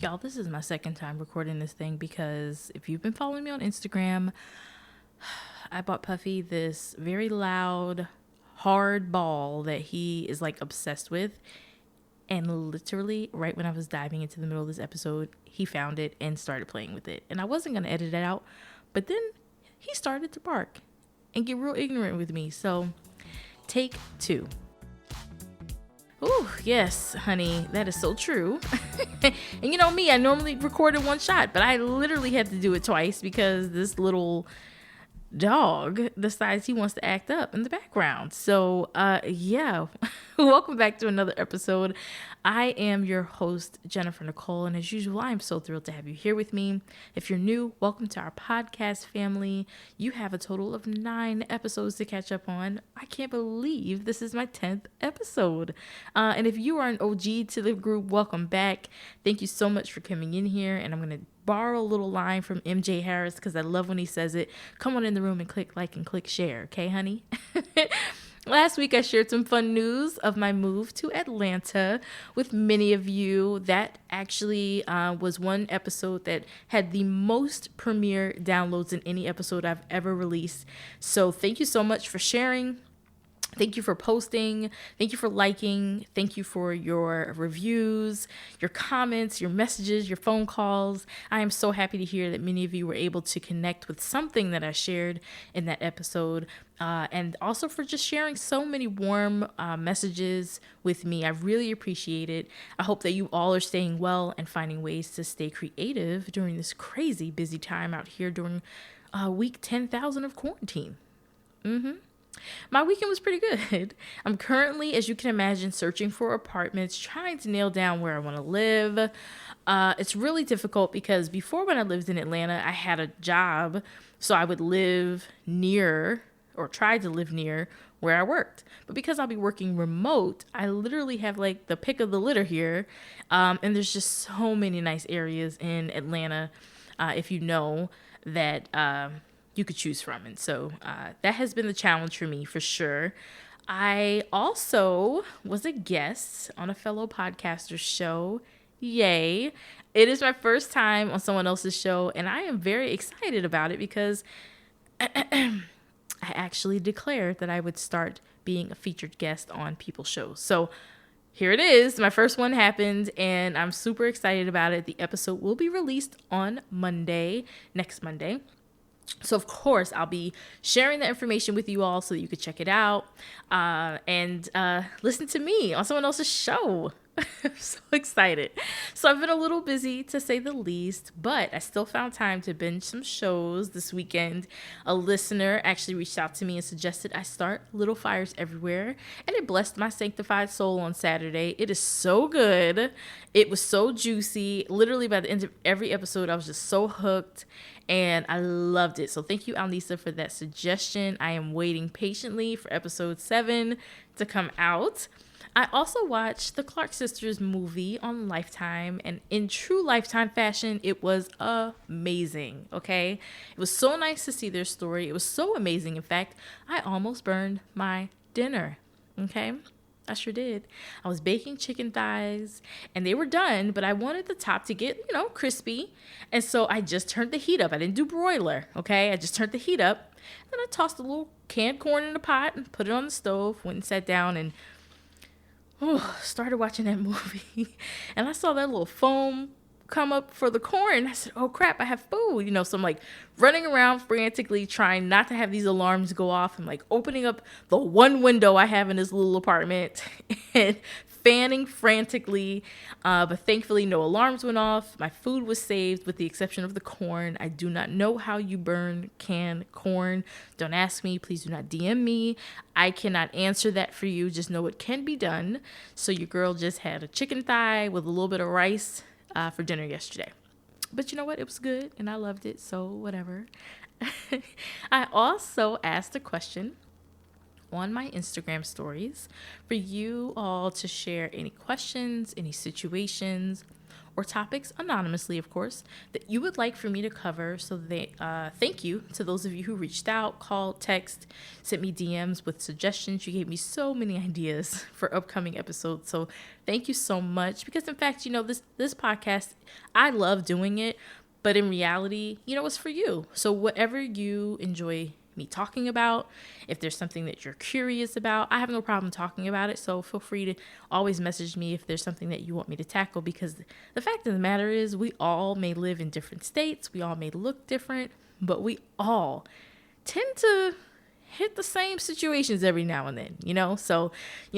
Y'all, this is my second time recording this thing because if you've been following me on Instagram, I bought Puffy this very loud, hard ball that he is like obsessed with. And literally, right when I was diving into the middle of this episode, he found it and started playing with it. And I wasn't going to edit it out, but then he started to bark and get real ignorant with me. So, take two. Oh, yes, honey, that is so true. And you know me, I normally record in one shot, but I literally had to do it twice because this little dog decides he wants to act up in the background. So, yeah, welcome back to another episode. I am your host, Jennifer Nicole, and as usual, I am so thrilled to have you here with me. If you're new, welcome to our podcast family. You have a total of 9 episodes to catch up on. I can't believe this is my 10th episode. And if you are an OG to the group, welcome back. Thank you so much for coming in here, and I'm going to borrow a little line from MJ Harris because I love when he says it. Come on in the room and click like and click share, okay, honey? Last week, I shared some fun news of my move to Atlanta with many of you. That actually was one episode that had the most premiere downloads in any episode I've ever released. So thank you so much for sharing. Thank you for posting. Thank you for liking. Thank you for your reviews, your comments, your messages, your phone calls. I am so happy to hear that many of you were able to connect with something that I shared in that episode. And also for just sharing so many warm messages with me. I really appreciate it. I hope that you all are staying well and finding ways to stay creative during this crazy busy time out here during week 10,000 of quarantine. My weekend was pretty good. I'm currently, as you can imagine, searching for apartments, trying to nail down where I want to live. It's really difficult because before, when I lived in Atlanta, I had a job, so I would live near or try to live near where I worked. But because I'll be working remote, I literally have like the pick of the litter here. And there's just so many nice areas in Atlanta, if you know, that you could choose from. And so that has been the challenge for me for sure. I also was a guest on a fellow podcaster's show. Yay. It is my first time on someone else's show, and I am very excited about it because I actually declared that I would start being a featured guest on people's shows. So here it is. My first one happened, and I'm super excited about it. The episode will be released on Monday, next Monday. So, of course, I'll be sharing the information with you all so that you could check it out and listen to me on someone else's show. I'm so excited. So I've been a little busy, to say the least, but I still found time to binge some shows this weekend. A listener actually reached out to me and suggested I start Little Fires Everywhere, and it blessed my sanctified soul on Saturday. It is so good. It was so juicy. Literally, by the end of every episode, I was just so hooked, and I loved it. So thank you, Alnisa, for that suggestion. I am waiting patiently for episode 7 to come out. I also watched the Clark Sisters movie on Lifetime, and in true Lifetime fashion, it was amazing, okay? It was so nice to see their story. It was so amazing. In fact, I almost burned my dinner, okay? I sure did. I was baking chicken thighs, and they were done, but I wanted the top to get, crispy, and so I just turned the heat up. I didn't do broiler, okay? I just turned the heat up, then I tossed a little canned corn in a pot and put it on the stove, went and sat down, and started watching that movie, and I saw that little foam come up for the corn. I said, oh crap, I have food, so I'm like running around frantically trying not to have these alarms go off. I'm like opening up the one window I have in this little apartment and fanning frantically, but thankfully no alarms went off. My food was saved with the exception of the corn. I do not know how you burn canned corn. Don't ask me. Please do not DM me. I cannot answer that for you. Just know it can be done. So your girl just had a chicken thigh with a little bit of rice for dinner yesterday. But you know what? It was good and I loved it. So whatever. I also asked a question on my Instagram stories for you all to share any questions, any situations, or topics, anonymously, of course, that you would like for me to cover. So thank you to those of you who reached out, called, text, sent me DMs with suggestions. You gave me so many ideas for upcoming episodes. So thank you so much. Because in fact, this podcast, I love doing it, but in reality, it's for you. So whatever you enjoy me talking about, if there's something that you're curious about, I have no problem talking about it. So feel free to always message me if there's something that you want me to tackle, because the fact of the matter is we all may live in different states. We all may look different, but we all tend to hit the same situations every now and then, So,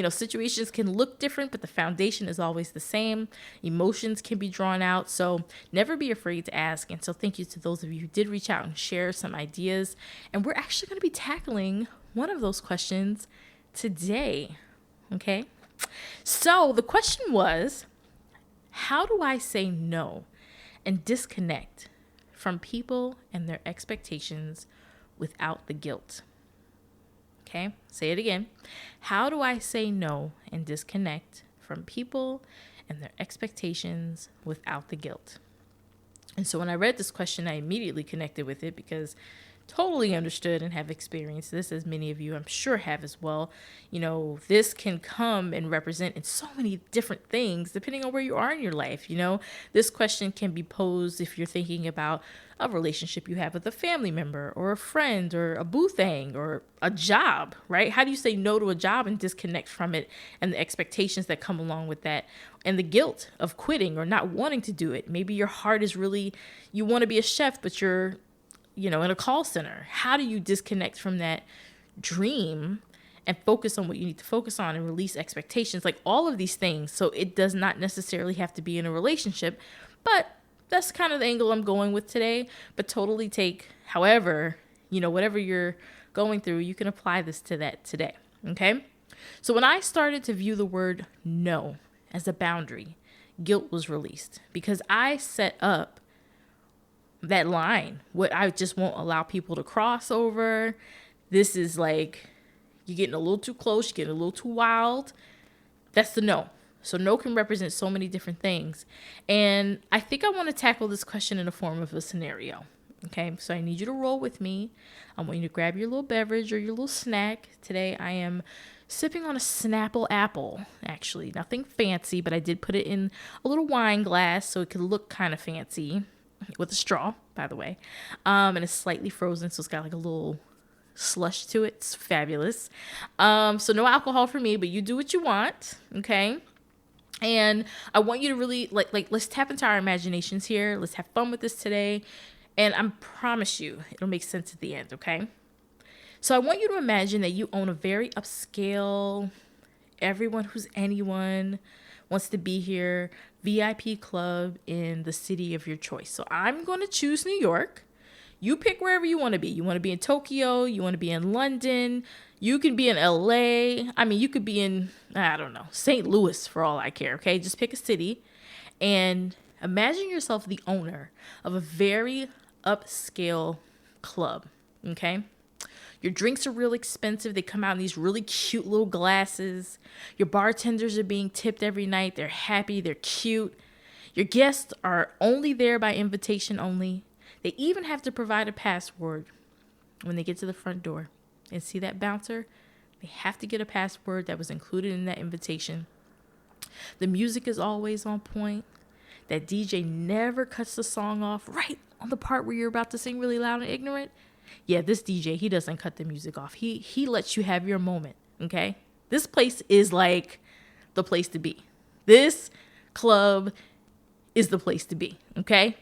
situations can look different, but the foundation is always the same. Emotions can be drawn out. So never be afraid to ask. And so thank you to those of you who did reach out and share some ideas. And we're actually going to be tackling one of those questions today. Okay. So the question was, how do I say no and disconnect from people and their expectations without the guilt? Okay, say it again. How do I say no and disconnect from people and their expectations without the guilt? And so when I read this question, I immediately connected with it because totally understood and have experienced this, as many of you I'm sure have as well. This can come and represent in so many different things depending on where you are in your life. This question can be posed if you're thinking about a relationship you have with a family member or a friend or a boo thing or a job, right? How do you say no to a job and disconnect from it and the expectations that come along with that and the guilt of quitting or not wanting to do it? Maybe your heart is really, you want to be a chef, but you're in a call center. How do you disconnect from that dream and focus on what you need to focus on and release expectations? Like all of these things. So it does not necessarily have to be in a relationship, but that's kind of the angle I'm going with today. But totally take, however, whatever you're going through, you can apply this to that today. Okay. So when I started to view the word no as a boundary, guilt was released because I set up that line, what I just won't allow people to cross over. This is like, you're getting a little too close, you're getting a little too wild. That's the no. So no can represent so many different things. And I think I want to tackle this question in the form of a scenario. Okay, so I need you to roll with me. I want you to grab your little beverage or your little snack. Today I am sipping on a Snapple apple, actually. Nothing fancy, but I did put it in a little wine glass so it could look kind of fancy. With a straw, by the way. And it's slightly frozen, so it's got like a little slush to it. It's fabulous. So no alcohol for me, but you do what you want, okay? And I want you to really, let's tap into our imaginations here. Let's have fun with this today. And I promise you, it'll make sense at the end, okay? So I want you to imagine that you own a very upscale, everyone who's anyone wants to be here, VIP club in the city of your choice. So I'm going to choose New York. You pick wherever you want to be. You want to be in Tokyo. You want to be in London. You can be in LA. I mean, you could be in, I don't know, St. Louis for all I care. Okay. Just pick a city and imagine yourself the owner of a very upscale club. Okay. Your drinks are real expensive. They come out in these really cute little glasses. Your bartenders are being tipped every night. They're happy. They're cute. Your guests are only there by invitation only. They even have to provide a password when they get to the front door. And see that bouncer? They have to get a password that was included in that invitation. The music is always on point. That DJ never cuts the song off right on the part where you're about to sing really loud and ignorant. Yeah, this DJ, he doesn't cut the music off. He lets you have your moment, okay? This place is like the place to be. This club is the place to be, okay?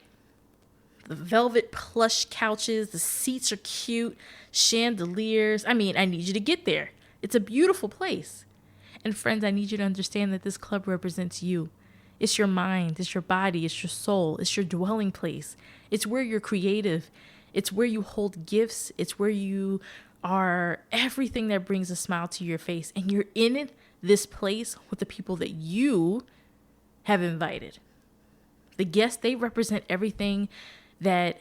The velvet plush couches, the seats are cute, chandeliers. I mean, I need you to get there. It's a beautiful place. And friends, I need you to understand that this club represents you. It's your mind, it's your body, it's your soul, it's your dwelling place. It's where you're creative. It's where you hold gifts. It's where you are everything that brings a smile to your face. And you're in this place with the people that you have invited. The guests, they represent everything that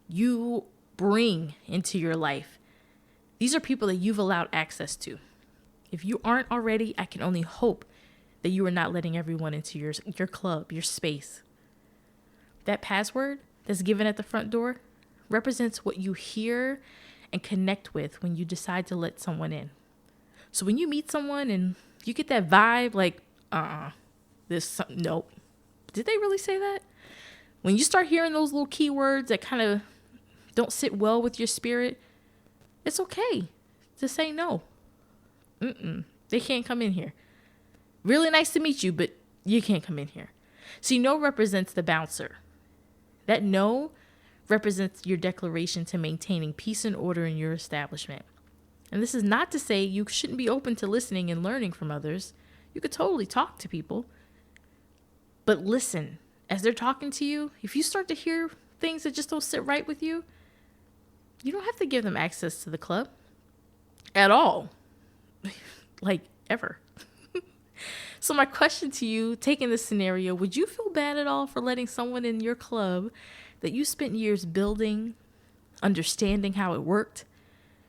you bring into your life. These are people that you've allowed access to. If you aren't already, I can only hope that you are not letting everyone into your club, your space. That password that's given at the front door represents what you hear and connect with when you decide to let someone in. So when you meet someone and you get that vibe like, this something, nope. Did they really say that? When you start hearing those little keywords that kind of don't sit well with your spirit, it's okay to say no. They can't come in here. Really nice to meet you, but you can't come in here. See, no represents the bouncer. That no represents your declaration to maintaining peace and order in your establishment. And this is not to say you shouldn't be open to listening and learning from others. You could totally talk to people. But listen, as they're talking to you, if you start to hear things that just don't sit right with you, you don't have to give them access to the club at all. Like, ever. So my question to you, taking this scenario, would you feel bad at all for letting someone in your club that you spent years building, understanding how it worked,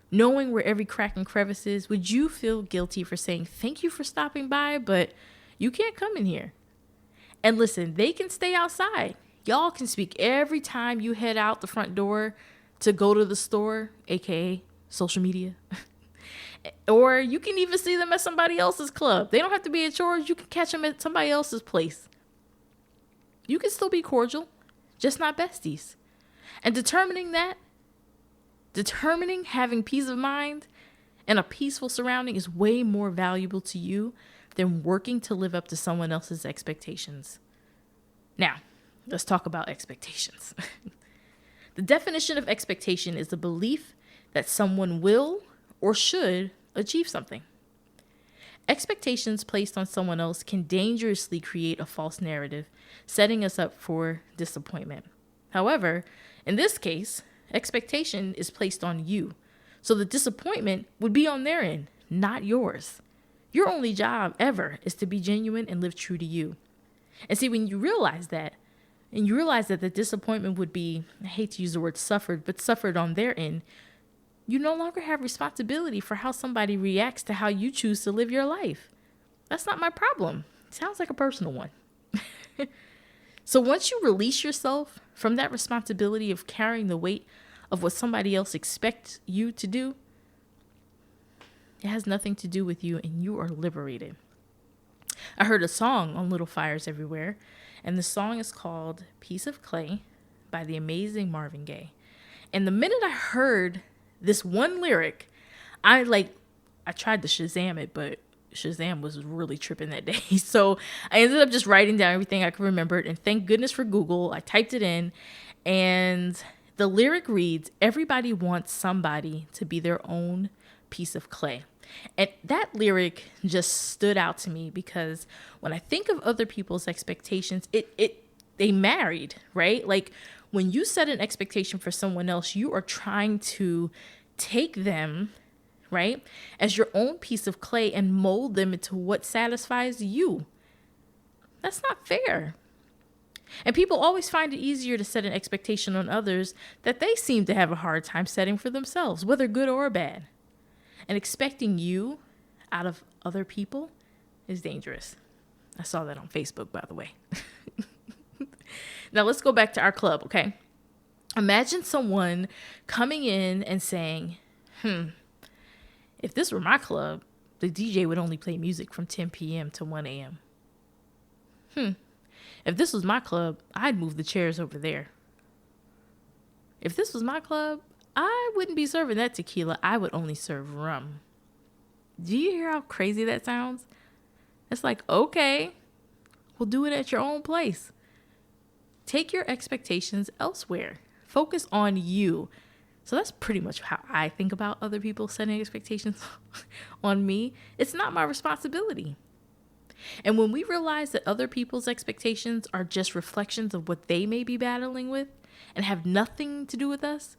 knowing where every crack and crevice is? Would you feel guilty for saying, thank you for stopping by, but you can't come in here? And listen, they can stay outside. Y'all can speak every time you head out the front door to go to the store, aka social media. Or you can even see them at somebody else's club. They don't have to be at yours. You can catch them at somebody else's place. You can still be cordial, just not besties. And determining having peace of mind and a peaceful surrounding is way more valuable to you than working to live up to someone else's expectations. Now, let's talk about expectations. The definition of expectation is the belief that someone will or should achieve something. Expectations placed on someone else can dangerously create a false narrative, setting us up for disappointment. However, in this case, expectation is placed on you, so the disappointment would be on their end, not yours. Your only job ever is to be genuine and live true to you. And see, when you realize that, and you realize that the disappointment would be, I hate to use the word suffered, but suffered on their end, you no longer have responsibility for how somebody reacts to how you choose to live your life. That's not my problem. It sounds like a personal one. So once you release yourself from that responsibility of carrying the weight of what somebody else expects you to do, it has nothing to do with you and you are liberated. I heard a song on Little Fires Everywhere, and the song is called Piece of Clay by the amazing Marvin Gaye. And the minute I heard this one lyric, I tried to Shazam it, but Shazam was really tripping that day. So I ended up just writing down everything I could remember. And thank goodness for Google. I typed it in, and the lyric reads, everybody wants somebody to be their own piece of clay. And that lyric just stood out to me because when I think of other people's expectations, they married, right? Like when you set an expectation for someone else, you are trying to take them, right, as your own piece of clay and mold them into what satisfies you. That's not fair. And people always find it easier to set an expectation on others that they seem to have a hard time setting for themselves, whether good or bad. And expecting you out of other people is dangerous. I saw that on Facebook, by the way. Now let's go back to our club, okay? Imagine someone coming in and saying, if this were my club, the DJ would only play music from 10 p.m. to 1 a.m. If this was my club, I'd move the chairs over there. If this was my club, I wouldn't be serving that tequila. I would only serve rum. Do you hear how crazy that sounds? It's like, okay, we'll do it at your own place. Take your expectations elsewhere. Focus on you. So that's pretty much how I think about other people setting expectations on me. It's not my responsibility. And when we realize that other people's expectations are just reflections of what they may be battling with and have nothing to do with us,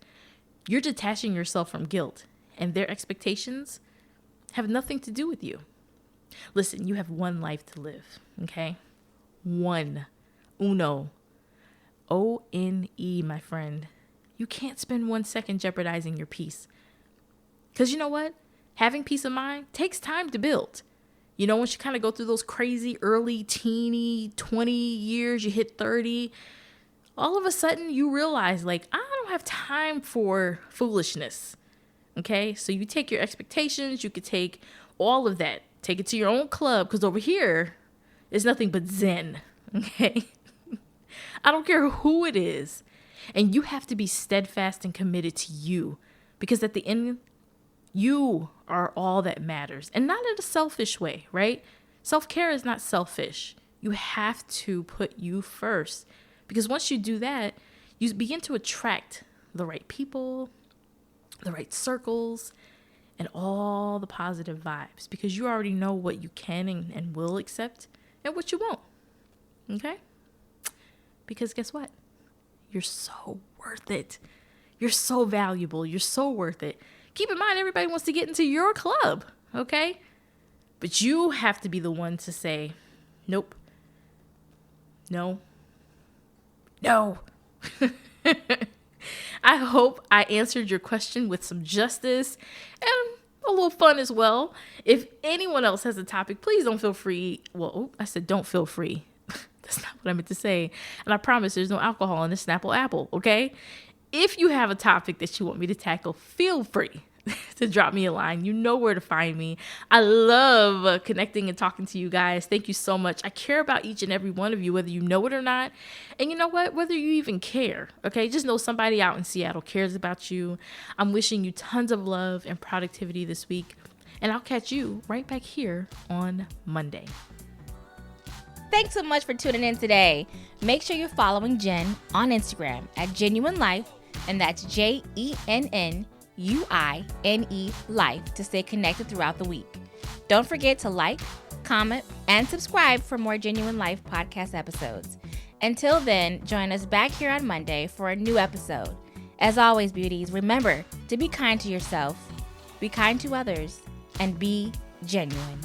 you're detaching yourself from guilt, and their expectations have nothing to do with you. Listen, you have one life to live, okay? One. Uno. O-N-E, my friend. You can't spend 1 second jeopardizing your peace. Because you know what? Having peace of mind takes time to build. You know, once you kind of go through those crazy early teeny 20 years, you hit 30, all of a sudden you realize, like, I don't have time for foolishness. Okay, so you take your expectations, you could take all of that, take it to your own club, because over here is nothing but zen. Okay, I don't care who it is, and you have to be steadfast and committed to you, because at the end, you are all that matters, and not in a selfish way, right? Self-care is not selfish. You have to put you first, because once you do that, you begin to attract the right people, the right circles, and all the positive vibes, because you already know what you can and will accept and what you won't. Okay? Because guess what? You're so worth it. You're so valuable. You're so worth it. Keep in mind, everybody wants to get into your club. Okay? But you have to be the one to say, nope. No. No. I hope I answered your question with some justice and a little fun as well. If anyone else has a topic, please don't feel free. Well, I said don't feel free. That's not what I meant to say. And I promise there's no alcohol in this Snapple apple, okay? If you have a topic that you want me to tackle, feel free to drop me a line. You know where to find me. I love connecting and talking to you guys. Thank you so much. I care about each and every one of you, whether you know it or not. And you know what? Whether you even care, okay? Just know somebody out in Seattle cares about you. I'm wishing you tons of love and productivity this week. And I'll catch you right back here on Monday. Thanks so much for tuning in today. Make sure you're following Jenn on Instagram at Genuine Life, and that's JENNUINE Life, to stay connected throughout the week. Don't forget to like, comment, and subscribe for more Genuine Life podcast episodes. Until then, join us back here on Monday for a new episode. As always, beauties, remember to be kind to yourself, be kind to others, and be genuine.